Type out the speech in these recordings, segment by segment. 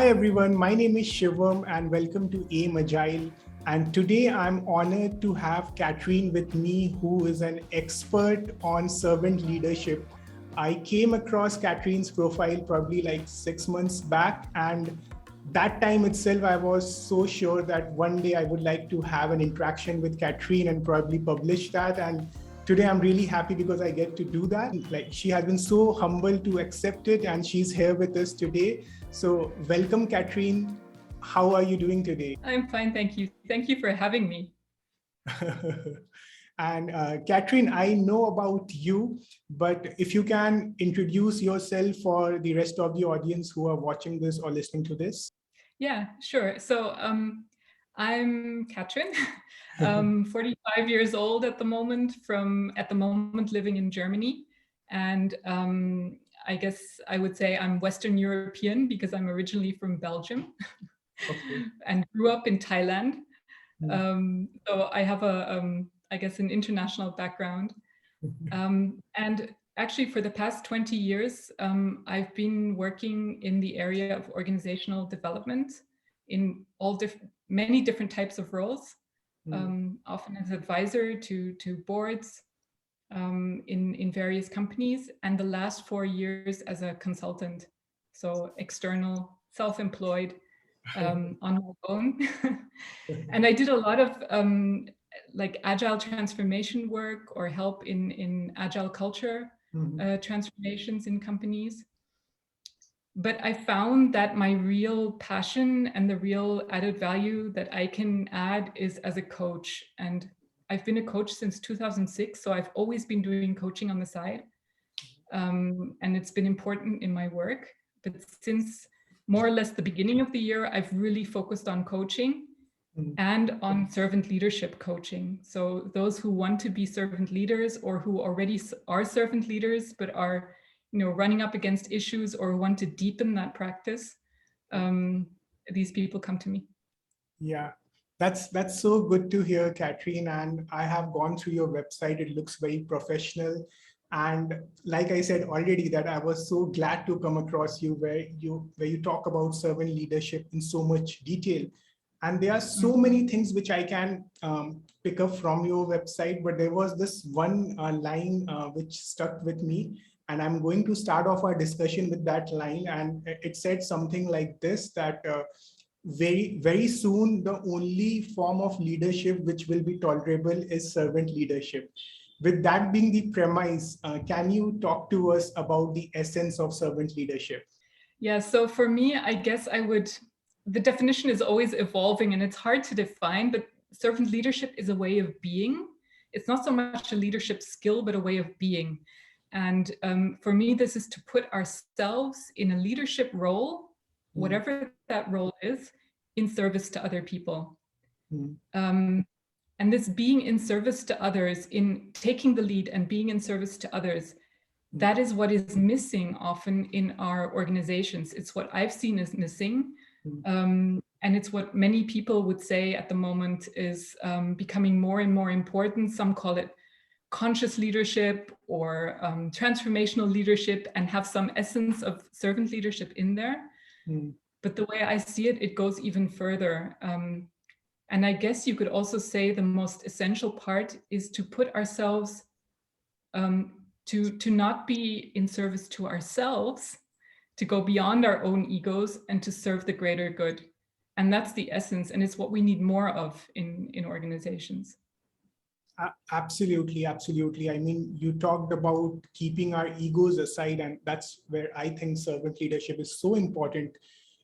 Hi everyone, my name is Shivam and welcome to AIM Agile. And today I'm honored to have Katryn with me, who is an expert on servant leadership. I came across Katryn's profile probably like 6 months back, and that time itself, I was so sure that one day I would like to have an interaction with Katryn and probably publish that. And today I'm really happy because I get to do that. Like, she has been so humble to accept it, and she's here with us today. So welcome, Katryn. How are you doing today? I'm fine, thank you. Thank you for having me. And Katryn, I know about you, but if you can introduce yourself for the rest of the audience who are watching this or listening to this. Yeah, sure. So I'm Katryn, 45 years old at the moment, living in Germany. And I guess I would say I'm Western European because I'm originally from Belgium. Okay. And grew up in Thailand. So I have I guess an international background. And actually for the past 20 years, I've been working in the area of organizational development in many different types of roles, often as advisor to boards in various companies, and the last 4 years as a consultant, so external, self-employed, on my own. And I did a lot of like agile transformation work or help in agile culture transformations in companies. But I found that my real passion and the real added value that I can add is as a coach. And I've been a coach since 2006, so I've always been doing coaching on the side. And it's been important in my work. But since more or less the beginning of the year, I've really focused on coaching and on servant leadership coaching. So those who want to be servant leaders or who already are servant leaders, but are running up against issues or want to deepen that practice, these people come to me. Yeah, that's so good to hear, Katryn. And I have gone through your website. It looks very professional. And like I said already, that I was so glad to come across you where you talk about servant leadership in so much detail. And there are so many things which I can pick up from your website, but there was this one line which stuck with me. And I'm going to start off our discussion with that line. And it said something like this, that very, very soon, the only form of leadership which will be tolerable is servant leadership. With that being the premise, can you talk to us about the essence of servant leadership? Yeah, so for me, I guess the definition is always evolving and it's hard to define, but servant leadership is a way of being. It's not so much a leadership skill, but a way of being. And for me, this is to put ourselves in a leadership role, whatever that role is, in service to other people. And this being in service to others, in taking the lead and being in service to others, that is what is missing often in our organizations. It's what I've seen is missing. And it's what many people would say at the moment is becoming more and more important. Some call it conscious leadership or transformational leadership, and have some essence of servant leadership in there. But the way I see it, it goes even further. And I guess you could also say the most essential part is to put ourselves, to not be in service to ourselves, to go beyond our own egos and to serve the greater good. And that's the essence. And it's what we need more of in organizations. Absolutely, absolutely. I mean, you talked about keeping our egos aside, and that's where I think servant leadership is so important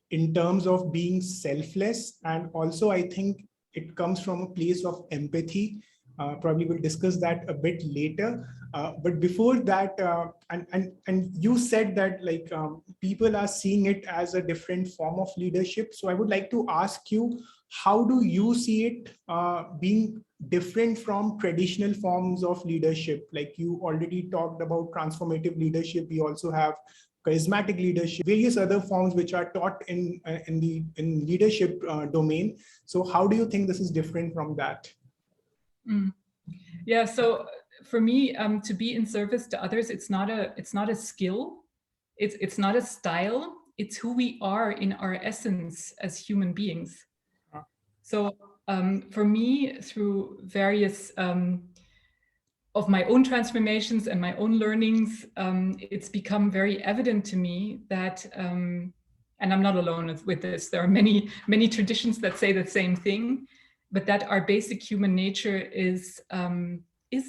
in terms of being selfless. And also, I think it comes from a place of empathy. Probably we'll discuss that a bit later. But before that, and you said that like people are seeing it as a different form of leadership. So I would like to ask you, how do you see it being different from traditional forms of leadership? Like you already talked about transformative leadership. We also have charismatic leadership, various other forms which are taught in leadership domain. So how do you think this is different from that? Yeah, so for me, to be in service to others, it's not a skill, it's not a style, it's who we are in our essence as human beings. So for me, through various of my own transformations and my own learnings, it's become very evident to me that, and I'm not alone with this, there are many, many traditions that say the same thing, but that our basic human nature is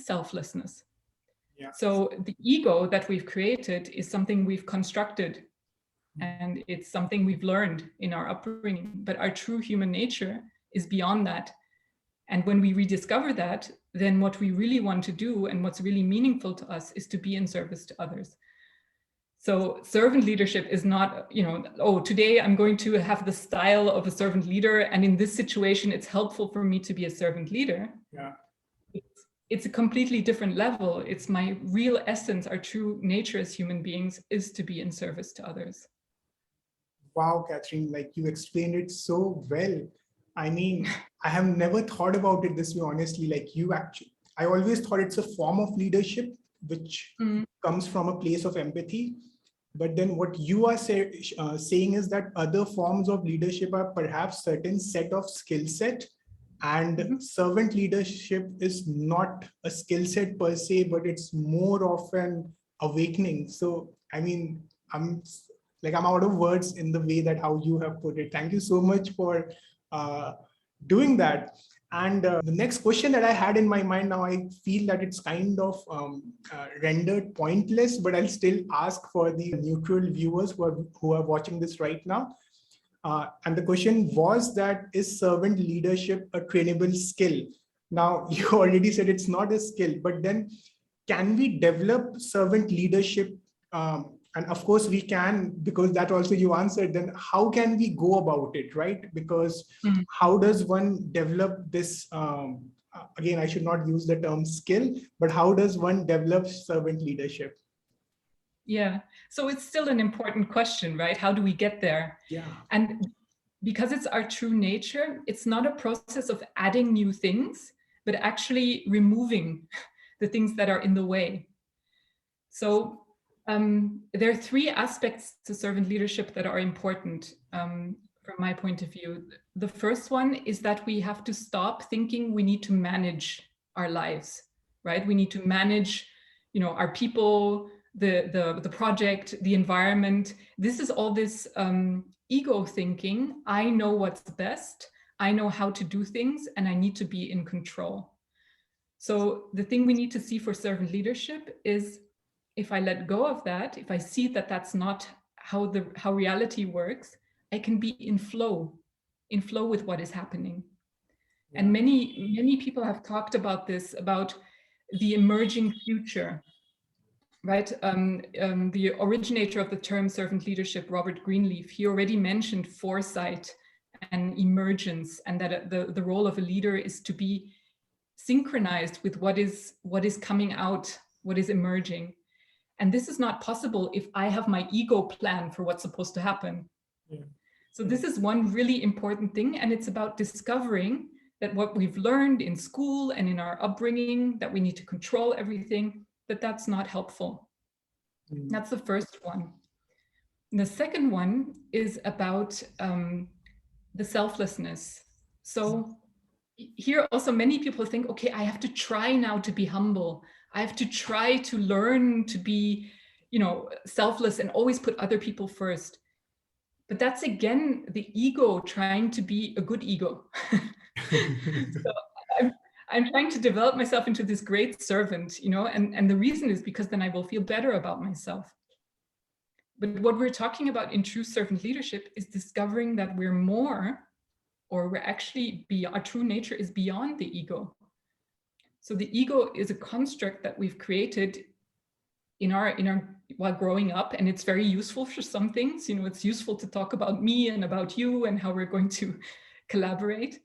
selflessness. Yeah. So the ego that we've created is something we've constructed, and it's something we've learned in our upbringing, but our true human nature is beyond that. And when we rediscover that, then what we really want to do and what's really meaningful to us is to be in service to others. So servant leadership is not, oh, today I'm going to have the style of a servant leader, and in this situation, it's helpful for me to be a servant leader. Yeah. It's a completely different level. It's my real essence, our true nature as human beings is to be in service to others. Wow, Katryn, like you explained it so well. I mean, I have never thought about it this way, honestly. Like I always thought it's a form of leadership, which comes from a place of empathy. But then what you are saying is that other forms of leadership are perhaps certain set of skill set, and servant leadership is not a skill set per se, but it's more of an awakening. So, I mean, I'm out of words in the way that how you have put it. Thank you so much for doing that. And the next question that I had in my mind, now I feel that it's kind of rendered pointless, but I'll still ask for the neutral viewers who are watching this right now. And the question was that, is servant leadership a trainable skill? Now, you already said it's not a skill, but then can we develop servant leadership? And of course we can, because that also you answered. Then how can we go about it, right? Because how does one develop this? Again, I should not use the term skill, but how does one develop servant leadership? Yeah, so it's still an important question, right? How do we get there? Yeah. And because it's our true nature, it's not a process of adding new things, but actually removing the things that are in the way. So there are three aspects to servant leadership that are important from my point of view. The first one is that we have to stop thinking we need to manage our lives, right? We need to manage, our people, the project, the environment. This is all this ego thinking. I know what's best. I know how to do things, and I need to be in control. So the thing we need to see for servant leadership is, if I let go of that, if I see that that's not how reality works, I can be in flow with what is happening. Yeah. And many people have talked about this, about the emerging future, right? The originator of the term servant leadership, Robert Greenleaf, he already mentioned foresight and emergence, and that the role of a leader is to be synchronized with what is coming out, what is emerging. And this is not possible if I have my ego plan for what's supposed to happen. Yeah. So this is one really important thing. And it's about discovering that what we've learned in school and in our upbringing, that we need to control everything, that's not helpful. That's the first one. And the second one is about the selflessness. So here also many people think, okay, I have to try now to be humble. I have to try to learn to be, selfless and always put other people first. But that's again the ego trying to be a good ego. So I'm trying to develop myself into this great servant, and the reason is because then I will feel better about myself. But what we're talking about in true servant leadership is discovering that we're more, or we're actually our true nature is beyond the ego. So the ego is a construct that we've created in our while growing up, and it's very useful for some things. It's useful to talk about me and about you and how we're going to collaborate.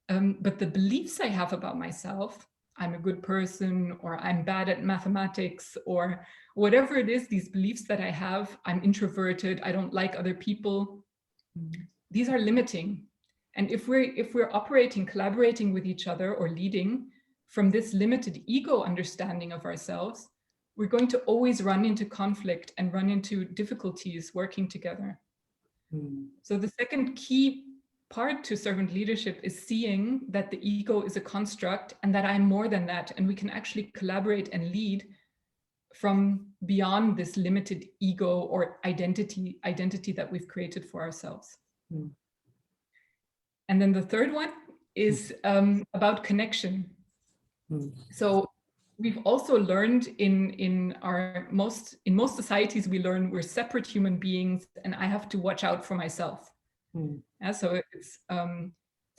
But the beliefs I have about myself, I'm a good person, or I'm bad at mathematics, or whatever it is, these beliefs that I have, I'm introverted, I don't like other people. These are limiting. And if we're operating, collaborating with each other or leading from this limited ego understanding of ourselves, we're going to always run into conflict and run into difficulties working together. So the second key part to servant leadership is seeing that the ego is a construct and that I'm more than that, and we can actually collaborate and lead from beyond this limited ego or identity that we've created for ourselves. And then the third one is about connection. So we've also learned in most societies, we learn we're separate human beings and I have to watch out for myself. Yeah, so it's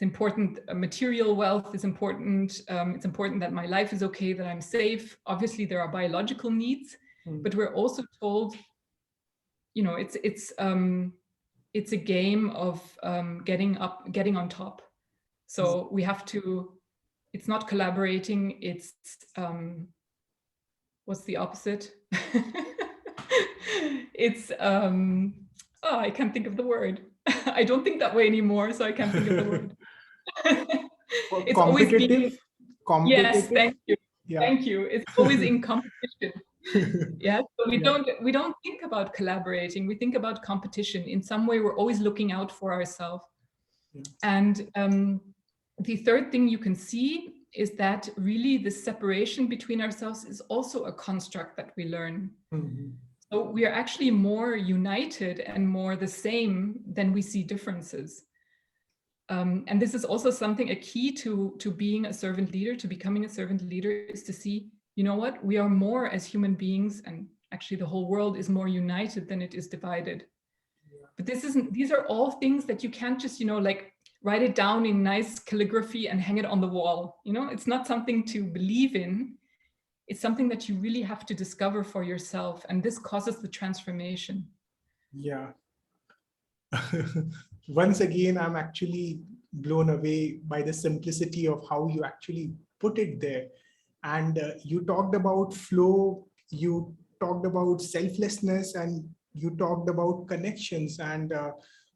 important. Material wealth is important. It's important that my life is okay, that I'm safe. Obviously, there are biological needs, but we're also told, you know, it's a game of getting on top. So we have to. It's not collaborating. It's what's the opposite? It's I can't think of the word. I don't think that way anymore, so I can't think of the word. It's always being competitive. Yes, thank you. Yeah. Thank you. It's always in competition. Yeah, so we don't think about collaborating. We think about competition. In some way, we're always looking out for ourselves. And the third thing you can see is that really the separation between ourselves is also a construct that we learn. So we are actually more united and more the same than we see differences. And this is also something, a key to being a servant leader, to becoming a servant leader, is to see, you know what, we are more as human beings, and actually the whole world is more united than it is divided. But these are all things that you can't just, you know, like write it down in nice calligraphy and hang it on the wall. You know, it's not something to believe in. It's something that you really have to discover for yourself. And this causes the transformation. Yeah. Once again, I'm actually blown away by the simplicity of how you actually put it there. And you talked about flow, you talked about selflessness, and you talked about connections. And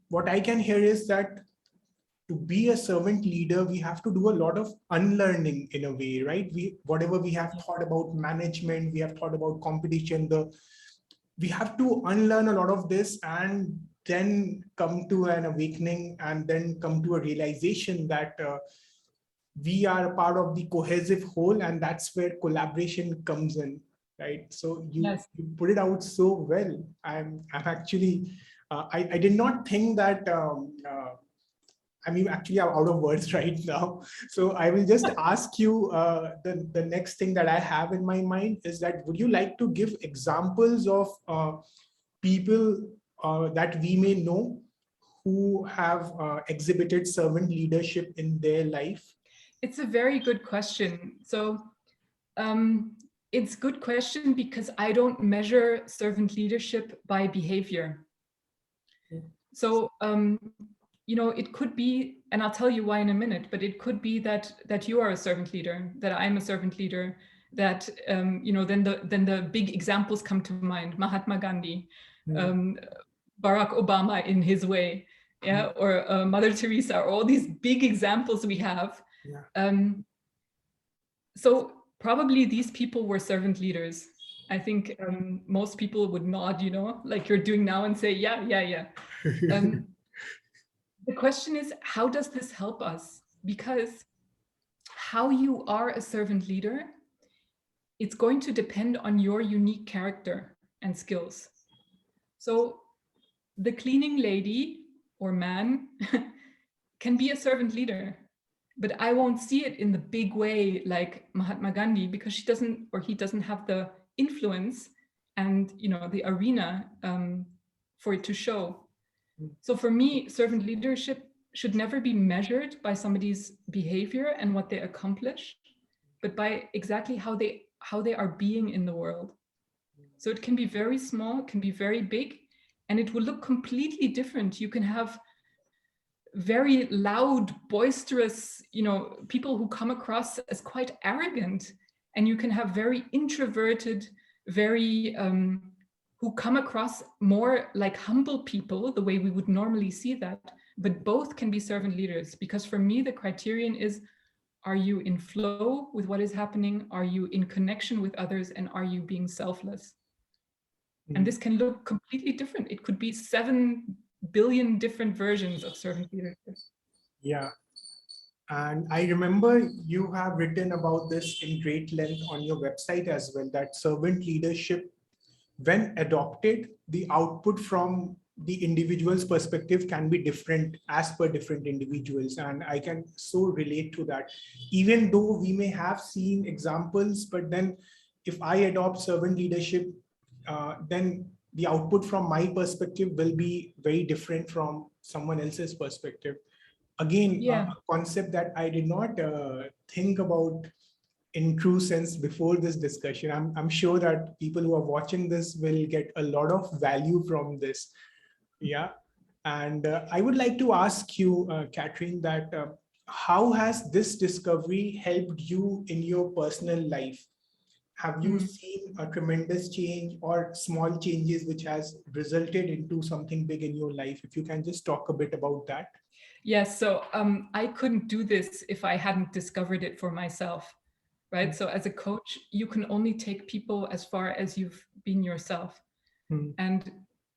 what I can hear is that to be a servant leader, we have to do a lot of unlearning in a way, right? Whatever we have thought about management, we have thought about competition, we have to unlearn a lot of this and then come to an awakening and then come to a realization that we are a part of the cohesive whole, and that's where collaboration comes in, right? So you put it out so well. I'm actually, I did not think that, I mean, actually, I'm out of words right now. So I will just ask you, the next thing that I have in my mind is that, would you like to give examples of people that we may know who have exhibited servant leadership in their life? It's a very good question. So it's a good question because I don't measure servant leadership by behavior. So, you know, it could be, and I'll tell you why in a minute, but it could be that you are a servant leader, that I'm a servant leader, that, you know, then the big examples come to mind, Mahatma Gandhi, Barack Obama in his way, or Mother Teresa, or all these big examples we have. So probably these people were servant leaders. I think most people would nod, you know, like you're doing now, and say, yeah. The question is, how does this help us? Because how you are a servant leader, it's going to depend on your unique character and skills. So the cleaning lady or man can be a servant leader, but I won't see it in the big way like Mahatma Gandhi, because he doesn't have the influence and, you know, the arena for it to show. So for me, servant leadership should never be measured by somebody's behavior and what they accomplish, but by exactly how they are being in the world. So it can be very small, it can be very big, and it will look completely different. You can have very loud, boisterous, you know, people who come across as quite arrogant, and you can have very introverted, very who come across more like humble people, the way we would normally see that. But both can be servant leaders, because for me, the criterion is, are you in flow with what is happening? Are you in connection with others? And are you being selfless? And this can look completely different. It could be 7 billion different versions of servant leadership. Yeah. And I remember you have written about this in great length on your website as well, that servant leadership, when adopted, the output from the individual's perspective can be different as per different individuals. And I can so relate to that. Even though we may have seen examples, but then if I adopt servant leadership, then the output from my perspective will be very different from someone else's perspective. Again, Yeah. a concept that I did not think about in true sense before this discussion. I'm sure that people who are watching this will get a lot of value from this. Yeah. And I would like to ask you, Katryn, that how has this discovery helped you in your personal life? Have you seen a tremendous change or small changes which has resulted into something big in your life? If you can just talk a bit about that. Yes, so I couldn't do this if I hadn't discovered it for myself, right? So as a coach, you can only take people as far as you've been yourself. And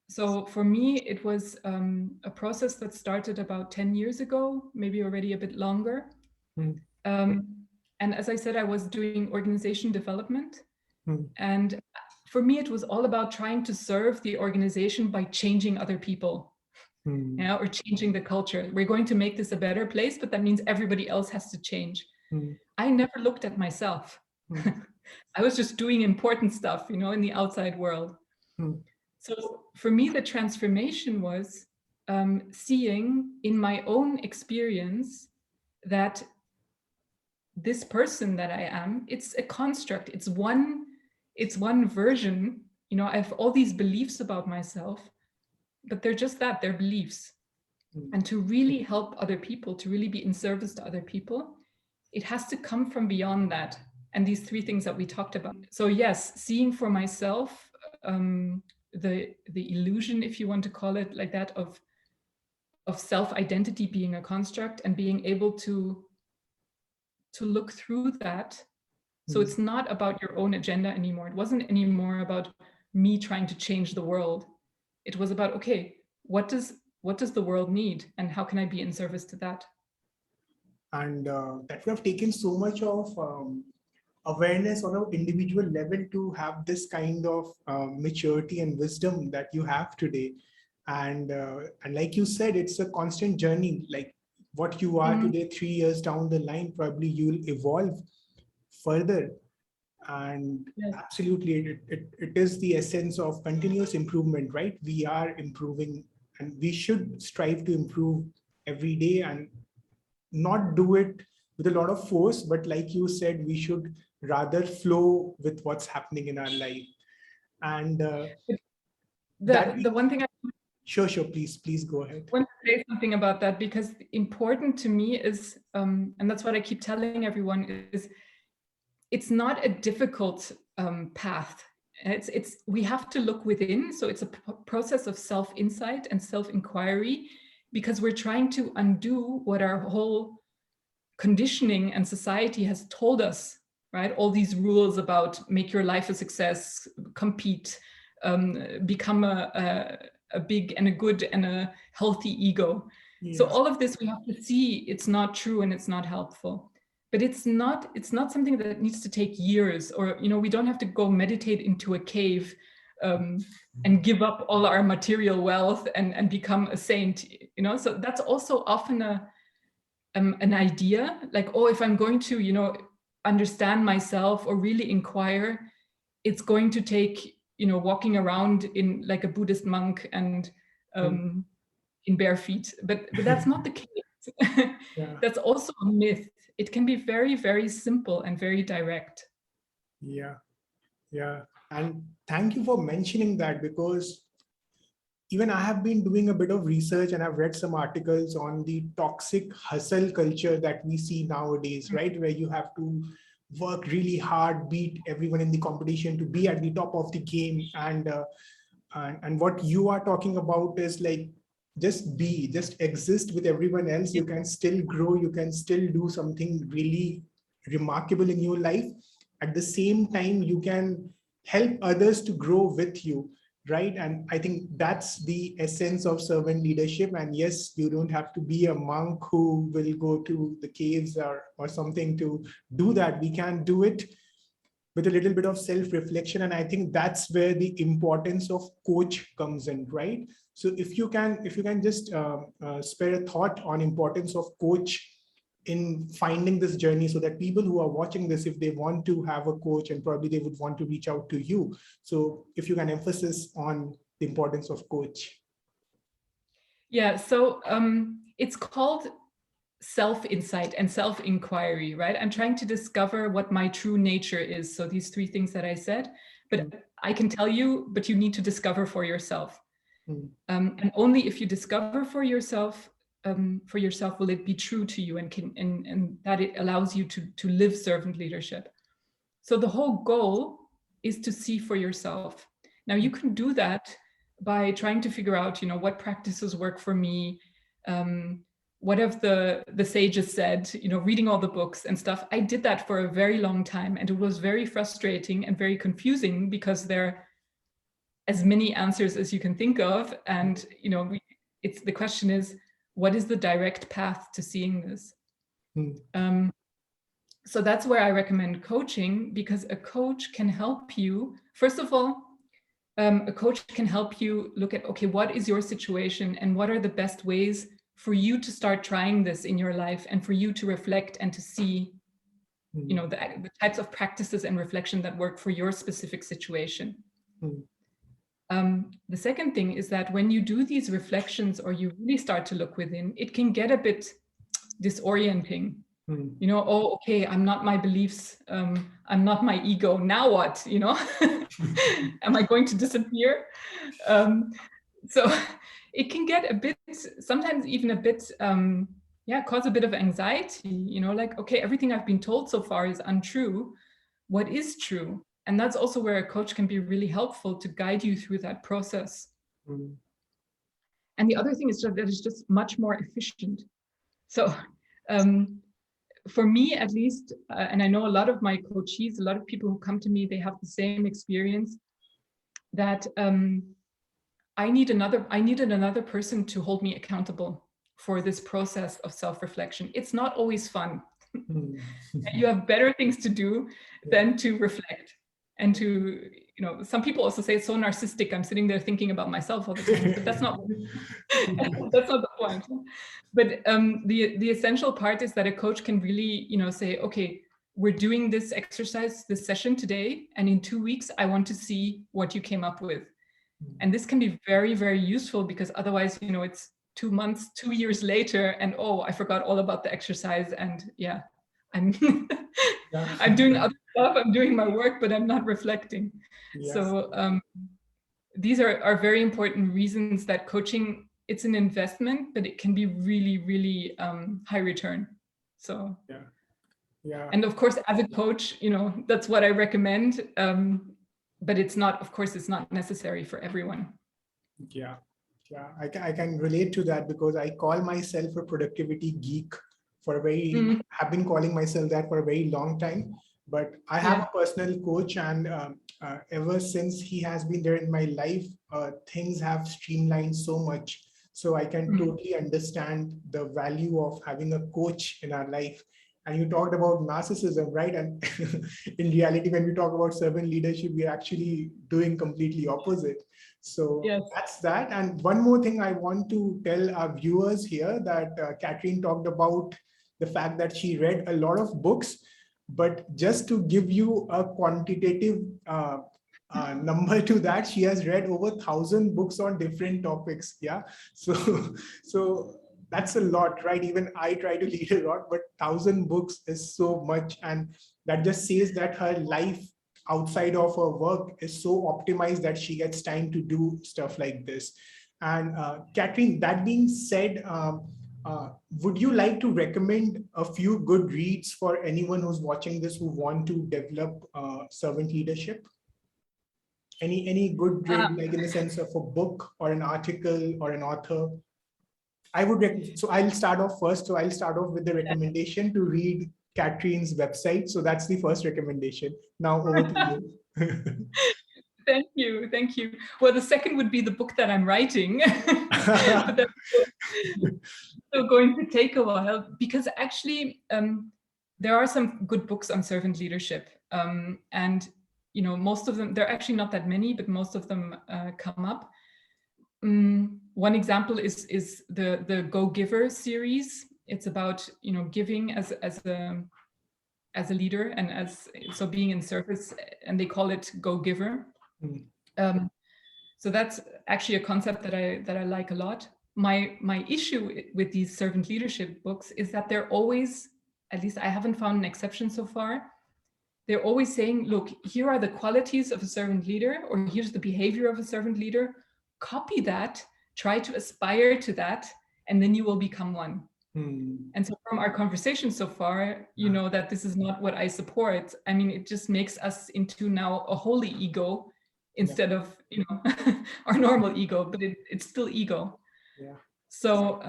so for me, it was a process that started about 10 years ago, maybe already a bit longer. And as I said, I was doing organization development. And for me, it was all about trying to serve the organization by changing other people. Yeah, or changing the culture. We're going to make this a better place, but that means everybody else has to change. I never looked at myself. I was just doing important stuff, you know, in the outside world. So for me, the transformation was seeing in my own experience that this person that I am, it's a construct. It's one version. You know, I have all these beliefs about myself, but they're just that, they're beliefs. And to really help other people, to really be in service to other people, it has to come from beyond that. And these three things that we talked about. So yes, seeing for myself the illusion, if you want to call it like that, of self-identity being a construct, and being able to look through that. So it's not about your own agenda anymore. It wasn't anymore about me trying to change the world. It was about, okay, what does the world need, and how can I be in service to that? And that we have taken so much of awareness on an individual level to have this kind of maturity and wisdom that you have today. And like you said, it's a constant journey. Like what you are today, 3 years down the line, probably you'll evolve further. And absolutely, it is the essence of continuous improvement, right? We are improving, and we should strive to improve every day, and not do it with a lot of force, but like you said, we should rather flow with what's happening in our life. And the one thing Sure, please go ahead. I want to say something about that, because important to me is, and that's what I keep telling everyone, is it's not a difficult path. We have to look within. So it's a process of self-insight and self-inquiry, because we're trying to undo what our whole conditioning and society has told us, right? All these rules about make your life a success, compete, become a big and a good and a healthy ego. Yes. So all of this, we have to see it's not true and it's not helpful. But it's not something that needs to take years, or, you know, we don't have to go meditate into a cave and give up all our material wealth and become a saint, you know. So that's also often an idea, like, oh, if I'm going to, you know, understand myself or really inquire, it's going to take, you know, walking around in like a Buddhist monk and in bare feet. But that's not the case. Yeah. That's also a myth. It can be very, very simple and very direct. Yeah. And thank you for mentioning that, because even I have been doing a bit of research and I've read some articles on the toxic hustle culture that we see nowadays, right? Where you have to work really hard, beat everyone in the competition to be at the top of the game. And what you are talking about is like, just exist with everyone else. You can still grow, you can still do something really remarkable in your life. At the same time, you can help others to grow with you. right? And I think that's the essence of servant leadership. And yes, you don't have to be a monk who will go to the caves or something to do that. We can do it with a little bit of self-reflection. And I think that's where the importance of coach comes in, right? So if you can just spare a thought on importance of coach in finding this journey, so that people who are watching this, if they want to have a coach, and probably they would want to reach out to you. So if you can emphasis on the importance of coach. Yeah, so it's called self-insight and self-inquiry, right? I'm trying to discover what my true nature is. So these three things that I said, but I can tell you, but you need to discover for yourself. And only if you discover for yourself will it be true to you, and that it allows you to live servant leadership. So the whole goal is to see for yourself. Now you can do that by trying to figure out, what practices work for me, what have the sages said, reading all the books and stuff. I did that for a very long time, and it was very frustrating and very confusing because there are as many answers as you can think of. And, the question is, what is the direct path to seeing this? So that's where I recommend coaching, because a coach can help you. First of all, a coach can help you look at, okay, what is your situation and what are the best ways for you to start trying this in your life, and for you to reflect and to see, the types of practices and reflection that work for your specific situation. The second thing is that when you do these reflections, or you really start to look within, it can get a bit disorienting. Oh, okay, I'm not my beliefs, I'm not my ego, now what, am I going to disappear? So it can get a bit, sometimes even a bit, cause a bit of anxiety, like, okay, everything I've been told so far is untrue. What is true? And that's also where a coach can be really helpful to guide you through that process. And the other thing is that it's just much more efficient. So for me, at least, and I know a lot of my coachees, a lot of people who come to me, they have the same experience, that I needed another person to hold me accountable for this process of self-reflection. It's not always fun. You have better things to do than to reflect. And to, some people also say it's so narcissistic, I'm sitting there thinking about myself all the time, but that's not that's not the point. But the essential part is that a coach can really, say, okay, we're doing this exercise, this session today, and in 2 weeks, I want to see what you came up with. And this can be very, very useful, because otherwise, it's 2 months, 2 years later, and I forgot all about the exercise, and I'm I'm doing other stuff, I'm doing my work, but I'm not reflecting. Yes. So these are very important reasons that coaching, it's an investment, but it can be really, really high return. So and of course, as a coach, that's what I recommend. But it's not, of course, it's not necessary for everyone. Yeah, I can relate to that, because I call myself a productivity geek for a very, have been calling myself that for a very long time. But I have a personal coach, and ever since he has been there in my life, things have streamlined so much. So I can totally understand the value of having a coach in our life. And you talked about narcissism, right? And in reality, when we talk about servant leadership, we're actually doing completely opposite. So that's that. And one more thing I want to tell our viewers here, that Katryn talked about the fact that she read a lot of books, but just to give you a quantitative number to that, she has read over 1,000 books on different topics. Yeah. So that's a lot, right? Even I try to read a lot, but 1,000 books is so much. And that just says that her life outside of her work is so optimized that she gets time to do stuff like this. And Katryn, that being said, would you like to recommend a few good reads for anyone who's watching this who want to develop servant leadership? Any good read, like in the sense of a book or an article or an author? I would so I'll start off first. So I'll start off with the recommendation to read Katryn's website. So that's the first recommendation. Now over to you. Thank you. Thank you. Well, the second would be the book that I'm writing. But that's still going to take a while, because actually there are some good books on servant leadership. And, most of them, there are actually not that many, but most of them come up. One example is the Go Giver series. It's about, giving as a leader and so being in service, and they call it Go Giver. So that's actually a concept that I like a lot. My issue with these servant leadership books is that they're always, at least I haven't found an exception so far, they're always saying, look, here are the qualities of a servant leader, or here's the behavior of a servant leader. Copy that, try to aspire to that, and then you will become one. And so from our conversation so far, you know that this is not what I support. I mean, it just makes us into now a holy ego instead of, our normal ego, but it's still ego. Yeah. So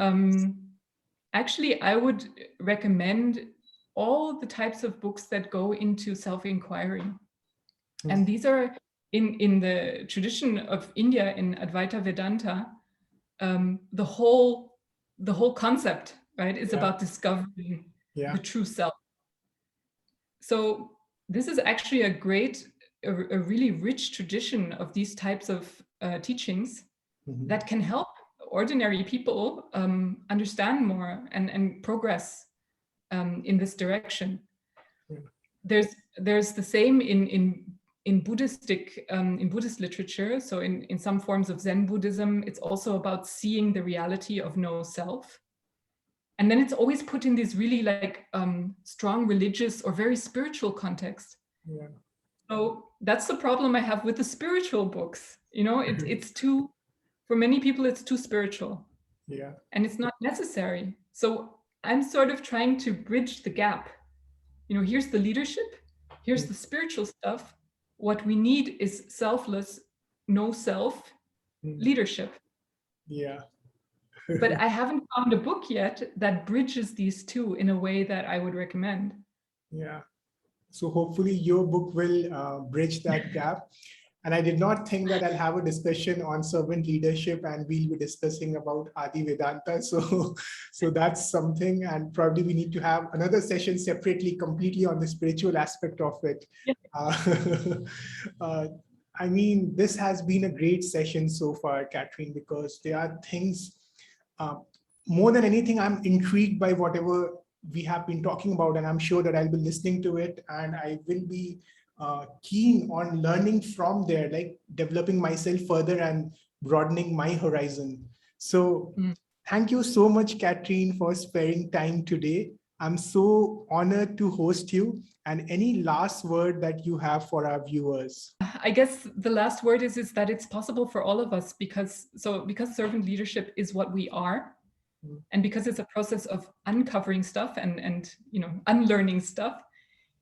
actually, I would recommend all the types of books that go into self-inquiry. And these are in the tradition of India, in Advaita Vedanta, the whole concept, right, is about discovering the true self. So this is actually a really rich tradition of these types of teachings that can help ordinary people understand more and progress in this direction. There's the same in Buddhist literature. So in some forms of Zen Buddhism, it's also about seeing the reality of no self. And then it's always put in this really strong religious or very spiritual context. Yeah. So that's the problem I have with the spiritual books. It's too, for many people, it's too spiritual. Yeah. And it's not necessary. So I'm sort of trying to bridge the gap. Here's the leadership, here's the spiritual stuff. What we need is selfless, no self leadership. Yeah. But I haven't found a book yet that bridges these two in a way that I would recommend. Yeah. So hopefully your book will bridge that gap. And I did not think that I'll have a discussion on servant leadership and we'll be discussing about Adi Vedanta. So that's something, and probably we need to have another session separately, completely on the spiritual aspect of it. Yeah. I mean, this has been a great session so far, Katryn, because there are things, more than anything, I'm intrigued by whatever we have been talking about, and I'm sure that I'll be listening to it and I will be keen on learning from there, like developing myself further and broadening my horizon. So thank you so much, Katryn, for sparing time today. I'm so honored to host you. And any last word that you have for our viewers? I guess the last word is that it's possible for all of us, because servant leadership is what we are. And because it's a process of uncovering stuff and unlearning stuff,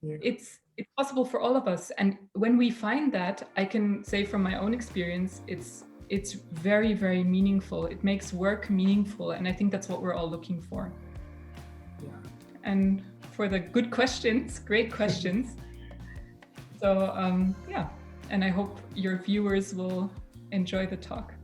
it's possible for all of us. And when we find that, I can say from my own experience, it's very, very meaningful. It makes work meaningful. And I think that's what we're all looking for. Yeah. And for the good questions, great questions. So and I hope your viewers will enjoy the talk.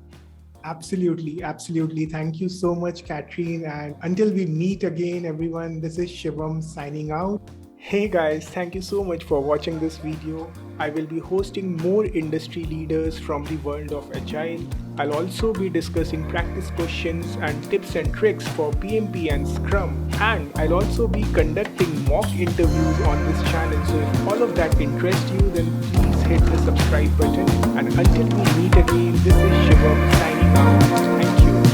Absolutely, absolutely. Thank you so much, Katryn. And until we meet again, everyone, this is Shivam signing out. Hey guys, thank you so much for watching this video. I will be hosting more industry leaders from the world of Agile. I'll also be discussing practice questions and tips and tricks for PMP and Scrum. And I'll also be conducting mock interviews on this channel. So if all of that interests you, then please hit the subscribe button. And until we meet again, this is Shivam signing out. Thank you.